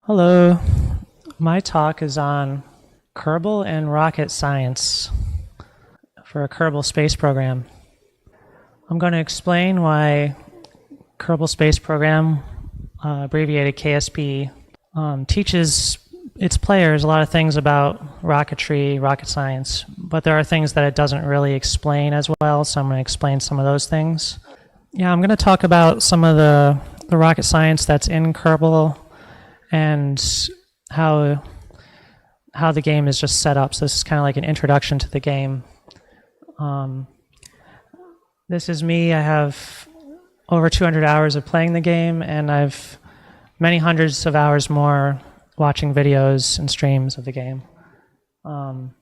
Hello, my talk is on Kerbal and rocket science for a Kerbal Space Program. I'm going to explain why Kerbal Space Program, abbreviated KSP, teaches its players a lot of things about rocketry, rocket science, but there are things that it doesn't really explain as well, so I'm going to explain some of those things. Yeah, I'm going to talk about some of the rocket science that's in Kerbal and how the game is just set up. So this is kind of like an introduction to the game. This is me. I have over 200 hours of playing the game, and I've many hundreds of hours more watching videos and streams of the game. And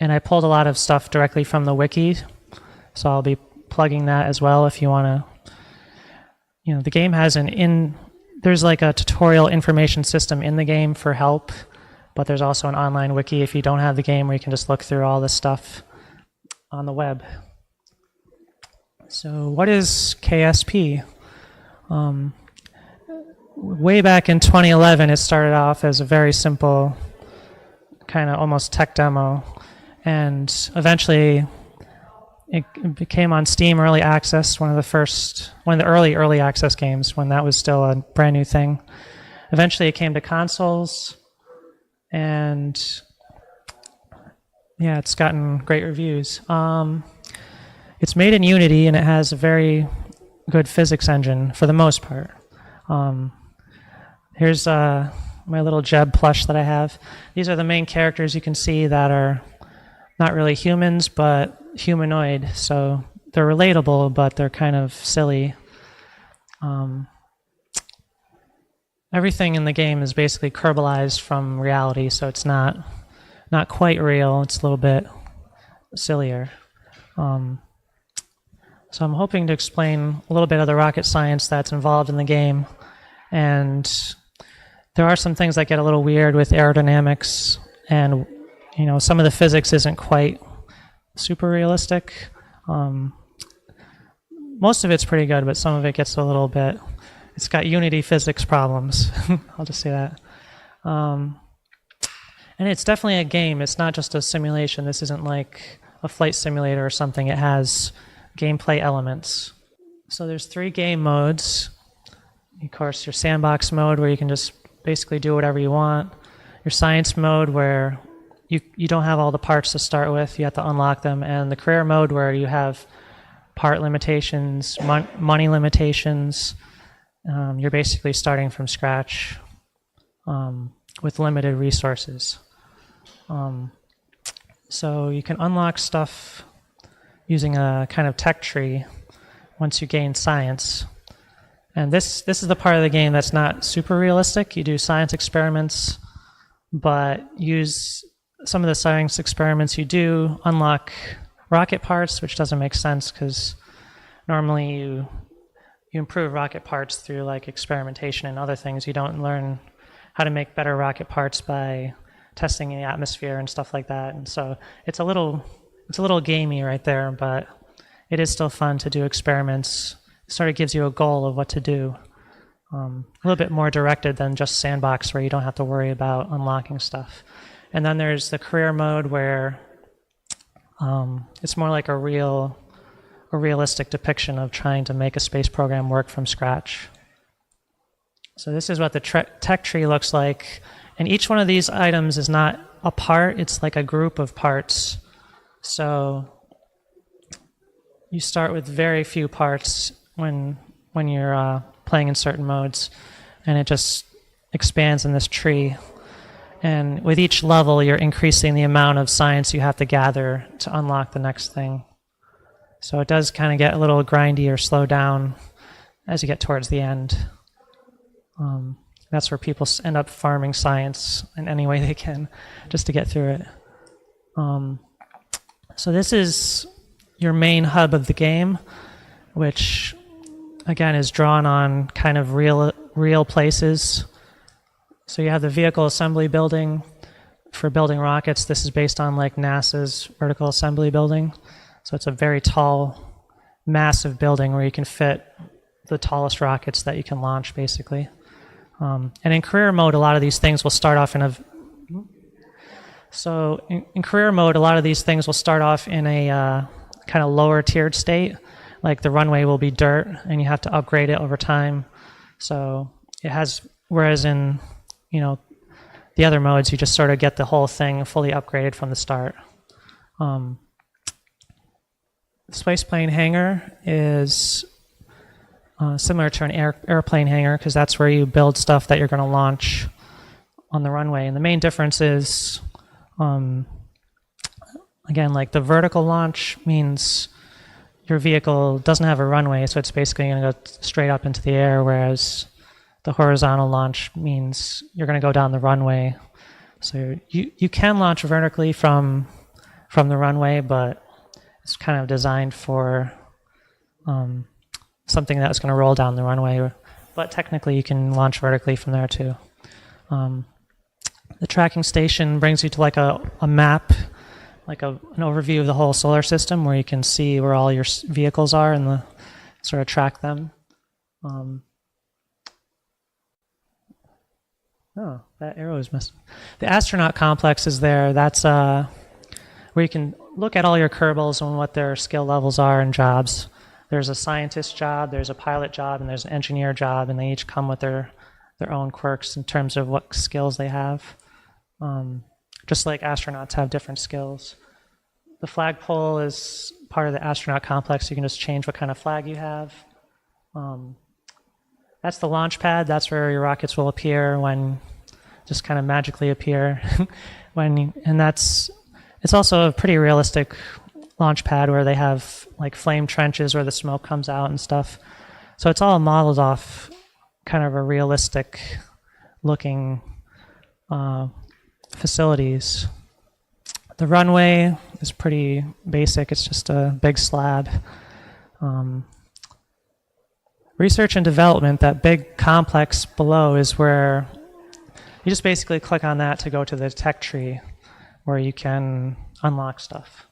I pulled a lot of stuff directly from the wiki, so I'll be plugging that as well if you want to. The game has there's like a tutorial information system in the game for help, but there's also an online wiki if you don't have the game where you can just look through all this stuff on the web. So what is KSP? Way back in 2011, it started off as a very simple kind of almost tech demo, and eventually it became on Steam Early Access, one of the early access games when that was still a brand new thing. Eventually it came to consoles, and yeah, it's gotten great reviews. It's made in Unity, and it has a very good physics engine for the most part. Here's my little Jeb plush that I have. These are the main characters you can see that are not really humans, but humanoid. So they're relatable, but they're kind of silly. Everything in the game is basically Kerbalized from reality, so it's not quite real. It's a little bit sillier. So I'm hoping to explain a little bit of the rocket science that's involved in the game. And there are some things that get a little weird with aerodynamics, and some of the physics isn't quite super realistic. Most of it's pretty good, but some of it gets a little bit, it's got Unity physics problems. I'll just say that. And it's definitely a game. It's not just a simulation. This isn't like a flight simulator or something. It has gameplay elements. So there's 3 game modes. Of course, your sandbox mode, where you can just basically do whatever you want. Your science mode, where you don't have all the parts to start with. You have to unlock them. And the career mode, where you have part limitations, money limitations. You're basically starting from scratch with limited resources. So you can unlock stuff using a kind of tech tree once you gain science. And this is the part of the game that's not super realistic. You do science experiments, but use some of the science experiments you do unlock rocket parts, which doesn't make sense because normally you improve rocket parts through like experimentation and other things. You don't learn how to make better rocket parts by testing in the atmosphere and stuff like that. And so it's a little gamey right there, but it is still fun to do experiments. It sort of gives you a goal of what to do. A little bit more directed than just sandbox, where you don't have to worry about unlocking stuff. And then there's the career mode, where it's more like a realistic depiction of trying to make a space program work from scratch. So this is what the tech tree looks like. And each one of these items is not a part, it's like a group of parts. So you start with very few parts when you're playing in certain modes, and it just expands in this tree. And with each level, you're increasing the amount of science you have to gather to unlock the next thing. So it does kind of get a little grindy or slow down as you get towards the end. That's where people end up farming science in any way they can just to get through it. So this is your main hub of the game, which again is drawn on kind of real places. So you have the vehicle assembly building for building rockets. This is based on like NASA's vertical assembly building. So it's a very tall, massive building where you can fit the tallest rockets that you can launch, basically. And in career mode, a lot of these things will start off in a career mode, a lot of these things will start off in a kind of lower tiered state. Like the runway will be dirt, and you have to upgrade it over time. So it has, whereas in the other modes, you just sort of get the whole thing fully upgraded from the start. The spaceplane hangar is similar to an airplane hangar, because that's where you build stuff that you're going to launch on the runway. And the main difference is, again, like the vertical launch means your vehicle doesn't have a runway, so it's basically going to go straight up into the air, whereas the horizontal launch means you're going to go down the runway. So you can launch vertically from the runway, but it's kind of designed for something that's going to roll down the runway. But technically, you can launch vertically from there too. The tracking station brings you to like a map, like an overview of the whole solar system, where you can see where all your vehicles are and sort of track them. Oh, that arrow is missing. The astronaut complex is there. That's where you can look at all your Kerbals and what their skill levels are and jobs. There's a scientist job, there's a pilot job, and there's an engineer job, and they each come with their own quirks in terms of what skills they have. Just like astronauts have different skills. The flagpole is part of the astronaut complex. You can just change what kind of flag you have. That's the launch pad. That's where your rockets will appear just kind of magically appear. It's also a pretty realistic launch pad where they have like flame trenches where the smoke comes out and stuff. So it's all modeled off kind of a realistic looking facilities. The runway is pretty basic. It's just a big slab. Research and development, that big complex below, is where you just basically click on that to go to the tech tree where you can unlock stuff.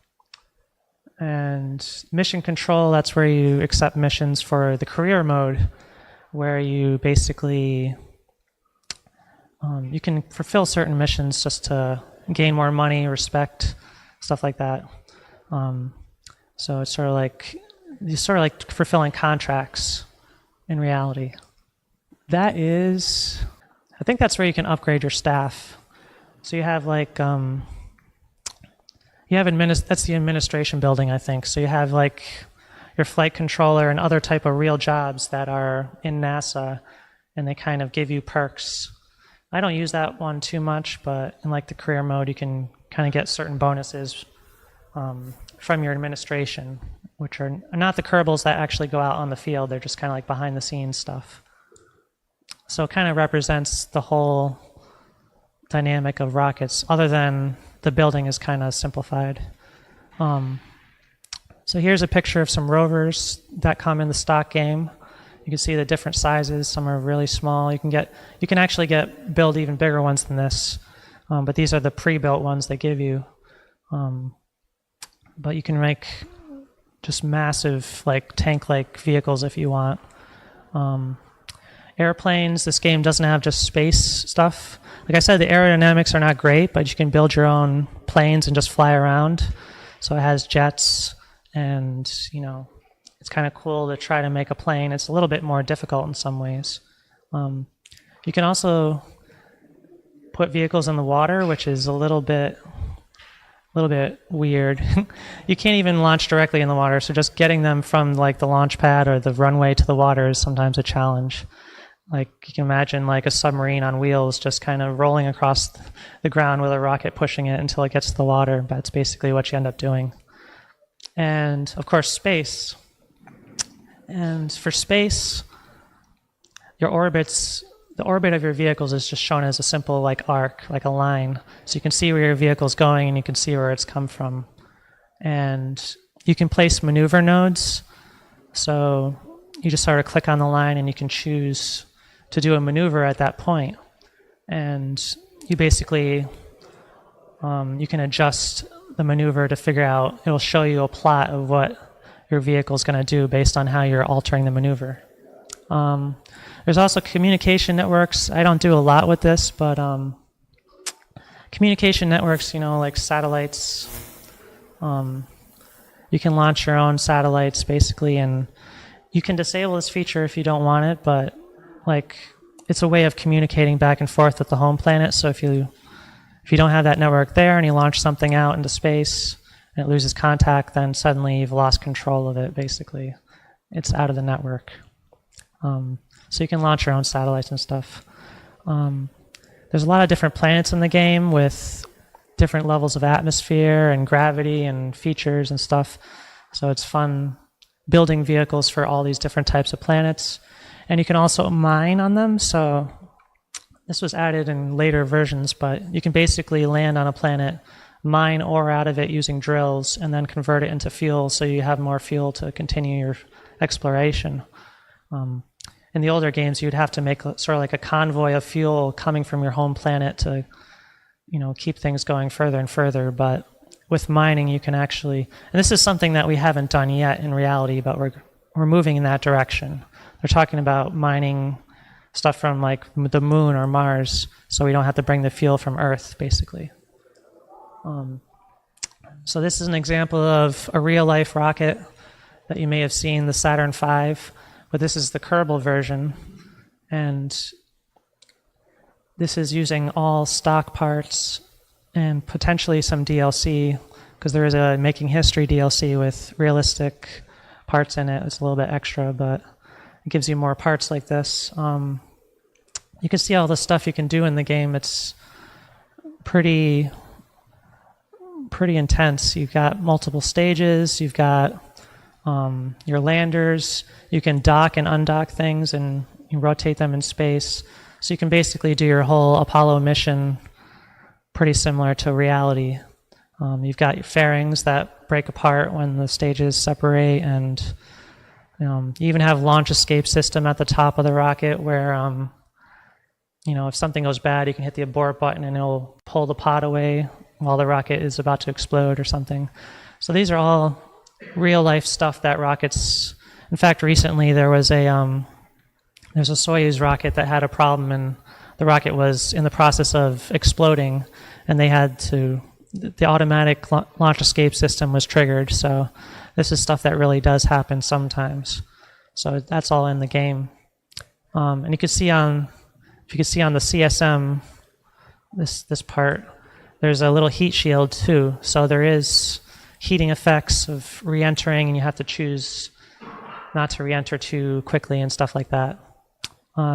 And mission control, that's where you accept missions for the career mode, where you basically you can fulfill certain missions just to gain more money, respect, stuff like that. So it's sort of like fulfilling contracts in reality. I think that's where you can upgrade your staff. So you have like that's the administration building, I think. So you have like your flight controller and other type of real jobs that are in NASA, and they kind of give you perks. I don't use that one too much, but in like the career mode, you can kind of get certain bonuses from your administration, which are not the Kerbals that actually go out on the field. They're just kind of like behind the scenes stuff. So it kind of represents the whole dynamic of rockets, other than the building is kind of simplified. So here's a picture of some rovers that come in the stock game. You can see the different sizes. Some are really small. You can actually build even bigger ones than this, but these are the pre-built ones they give you. But you can make just massive, like tank-like vehicles if you want. Airplanes, this game doesn't have just space stuff. Like I said, the aerodynamics are not great, but you can build your own planes and just fly around. So it has jets, and it's kind of cool to try to make a plane. It's a little bit more difficult in some ways. You can also put vehicles in the water, which is a little bit weird. You can't even launch directly in the water, so just getting them from like the launch pad or the runway to the water is sometimes a challenge. Like you can imagine like a submarine on wheels just kind of rolling across the ground with a rocket pushing it until it gets to the water. That's basically what you end up doing. And of course, space. And for space, the orbit of your vehicles is just shown as a simple like arc, like a line. So you can see where your vehicle's going and you can see where it's come from. And you can place maneuver nodes. So you just sort of click on the line and you can choose to do a maneuver at that point. And you basically, you can adjust the maneuver to figure out, it'll show you a plot of what your vehicle is going to do based on how you're altering the maneuver. There's also communication networks. I don't do a lot with this, but communication networks, like satellites. You can launch your own satellites, basically, and you can disable this feature if you don't want it, but it's a way of communicating back and forth with the home planet. So if you don't have that network there and you launch something out into space and it loses contact, then suddenly you've lost control of it, basically. It's out of the network. So you can launch your own satellites and stuff. There's a lot of different planets in the game with different levels of atmosphere and gravity and features and stuff. So it's fun building vehicles for all these different types of planets. And you can also mine on them. So this was added in later versions, but you can basically land on a planet, mine ore out of it using drills, and then convert it into fuel so you have more fuel to continue your exploration. In the older games, you'd have to make sort of like a convoy of fuel coming from your home planet to keep things going further and further. But with mining, you can actually, and this is something that we haven't done yet in reality, but we're moving in that direction. They're talking about mining stuff from like the moon or Mars, so we don't have to bring the fuel from Earth, basically. So this is an example of a real-life rocket that you may have seen, the Saturn V, but this is the Kerbal version, and this is using all stock parts and potentially some DLC, because there is a Making History DLC with realistic parts in it. It's a little bit extra, but it gives you more parts like this. You can see all the stuff you can do in the game. It's pretty intense. You've got multiple stages. You've got your landers. You can dock and undock things, and you rotate them in space. So you can basically do your whole Apollo mission pretty similar to reality. You've got your fairings that break apart when the stages separate, and you even have launch escape system at the top of the rocket where if something goes bad, you can hit the abort button and it'll pull the pod away while the rocket is about to explode or something. So these are all real life stuff that rockets. In fact, recently there's a Soyuz rocket that had a problem, and the rocket was in the process of exploding, and the automatic launch escape system was triggered. So this is stuff that really does happen sometimes. So that's all in the game. And you can see on the CSM, this part, there's a little heat shield too. So there is heating effects of re-entering, and you have to choose not to re-enter too quickly and stuff like that,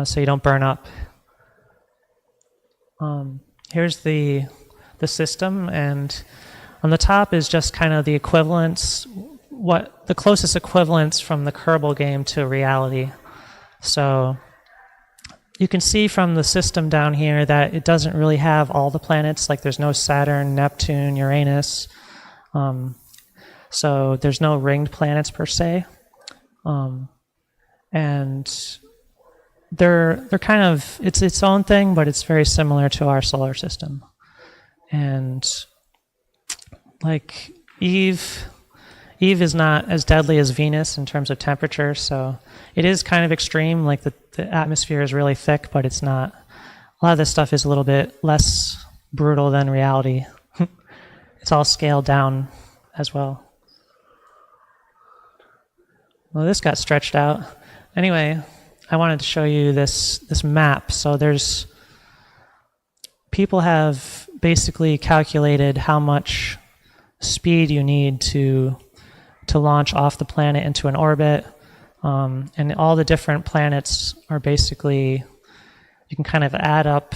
so you don't burn up. Here's the system, and on the top is just kind of the equivalents, what the closest equivalents from the Kerbal game to reality. So you can see from the system down here that it doesn't really have all the planets. Like there's no Saturn, Neptune, Uranus. So there's no ringed planets per se. And they're kind of, it's its own thing, but it's very similar to our solar system. And like Eve is not as deadly as Venus in terms of temperature, so it is kind of extreme. Like the atmosphere is really thick, but it's not. A lot of this stuff is a little bit less brutal than reality. It's all scaled down as well. Well, this got stretched out. Anyway, I wanted to show you this map. So people have basically calculated how much speed you need to launch off the planet into an orbit, and all the different planets are basically, you can kind of add up,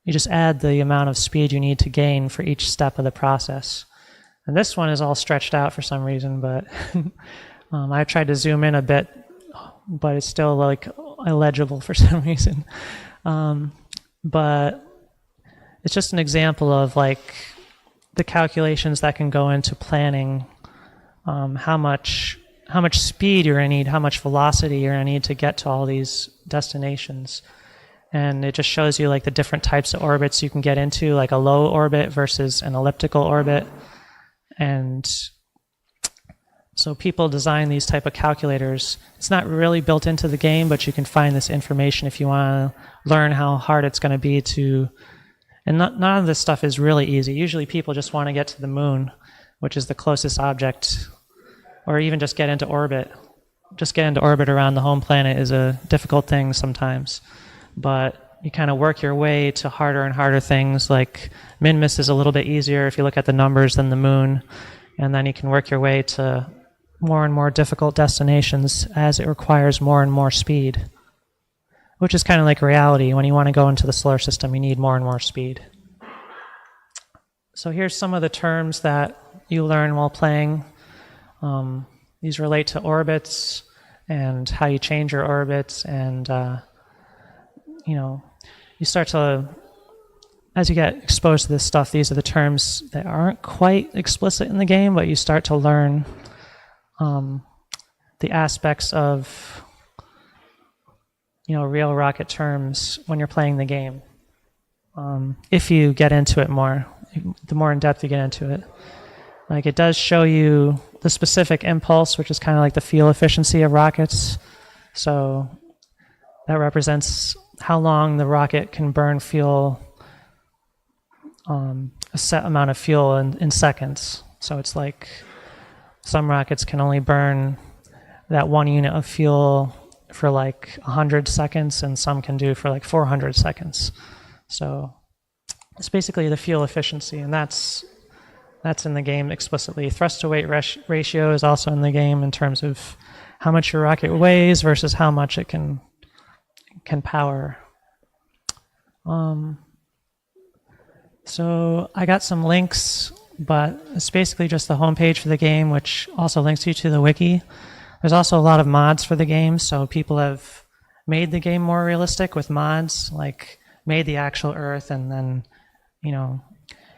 you just add the amount of speed you need to gain for each step of the process. And this one is all stretched out for some reason, but I tried to zoom in a bit, but it's still like illegible for some reason. But it's just an example of like the calculations that can go into planning how much speed you're going to need, how much velocity you're going to need to get to all these destinations. And it just shows you like the different types of orbits you can get into, like a low orbit versus an elliptical orbit. And So people design these type of calculators. It's not really built into the game, but you can find this information if you want to learn how hard it's going to be to. And none of this stuff is really easy. Usually people just want to get to the moon, which is the closest object, or even just get into orbit. Just get into orbit around the home planet is a difficult thing sometimes. But you kind of work your way to harder and harder things, like Minmus is a little bit easier if you look at the numbers than the moon. And then you can work your way to more and more difficult destinations as it requires more and more speed, which is kind of like reality. When you want to go into the solar system, you need more and more speed. So here's some of the terms that you learn while playing. These relate to orbits and how you change your orbits, and you start to, as you get exposed to this stuff, these are the terms that aren't quite explicit in the game, but you start to learn the aspects of real rocket terms when you're playing the game. If you get into it more, the more in depth you get into it. Like, it does show you the specific impulse, which is kind of like the fuel efficiency of rockets. So that represents how long the rocket can burn fuel, a set amount of fuel in seconds. So it's like some rockets can only burn that 1 unit of fuel for like 100 seconds, and some can do for like 400 seconds. So it's basically the fuel efficiency, and that's in the game explicitly. Thrust to weight ratio is also in the game in terms of how much your rocket weighs versus how much it can power. So I got some links, but it's basically just the homepage for the game, which also links you to the wiki. There's also a lot of mods for the game, so people have made the game more realistic with mods, like made the actual Earth, and then,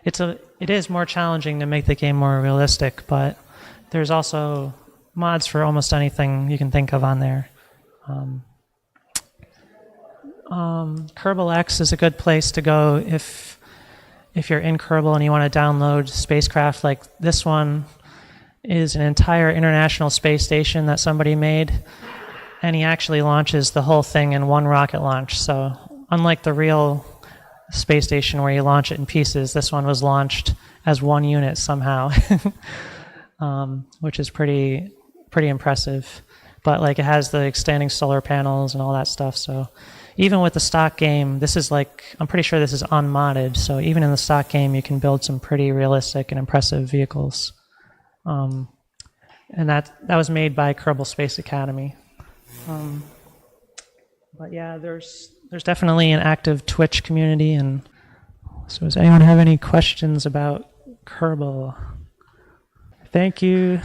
it is more challenging to make the game more realistic, but there's also mods for almost anything you can think of on there. Kerbal X is a good place to go if you're in Kerbal and you want to download spacecraft. Like this one is an entire international space station that somebody made, and he actually launches the whole thing in one rocket launch. So unlike the real space station where you launch it in pieces, this one was launched as one unit somehow, which is pretty impressive. But like, it has the extending solar panels and all that stuff. So even with the stock game, this is like, I'm pretty sure this is unmodded. So even in the stock game, you can build some pretty realistic and impressive vehicles. And that was made by Kerbal Space Academy. But yeah, there's definitely an active Twitch community. And so does anyone have any questions about Kerbal? Thank you.